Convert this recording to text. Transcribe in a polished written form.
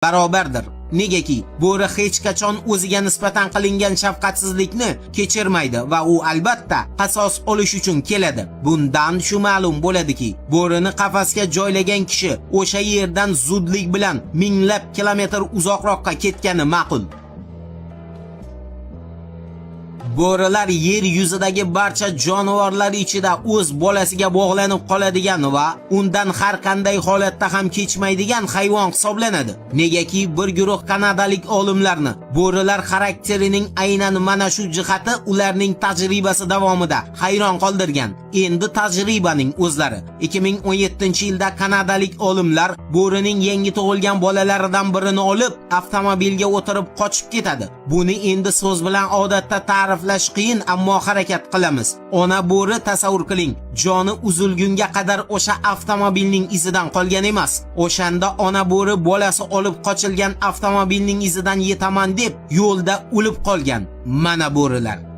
barobardir. Negaki bo'ri hech qachon o'ziga nisbatan qilingan shafqatsizlikni kechirmaydi va u albatta qasos olish uchun keladi. Bundan shu ma'lum bo'ladiki, bo'rini qafasga joylagan kishi o'sha yerdan zudlik bilan minglab kilometr uzoqroqqa ketgani ma'qul. Bo'rilar yer yuzidagi barcha jonivorlar ichida o'z bolasiga bog'lanib qoladigan va undan har qanday holatda ham kechmaydigan hayvon hisoblanadi. Negaki bir guruh kanadalik olimlarni bo'rilar xarakterining aynan mana shu jihati ularning tajribasi davomida hayron qoldirgan. Endi tajribaning o'zlari 2017-yilda kanadalik olimlar bo'rining yangi tug'ilgan bolalaridan birini olib, avtomobilga o'tirib qochib ketadi. Buni endi so'z bilan odatda ta'riflash qiyin, ammo harakat qilamiz. Ona bo'ri, tasavvur qiling, joni uzilgunga qadar o'sha avtomobilning izidan qolgan emas. O'shanda ona bo'ri bolasi olib qochilgan avtomobilning izidan yetaman deb yo'lda o'lib qolgan. Mana bo'rilar.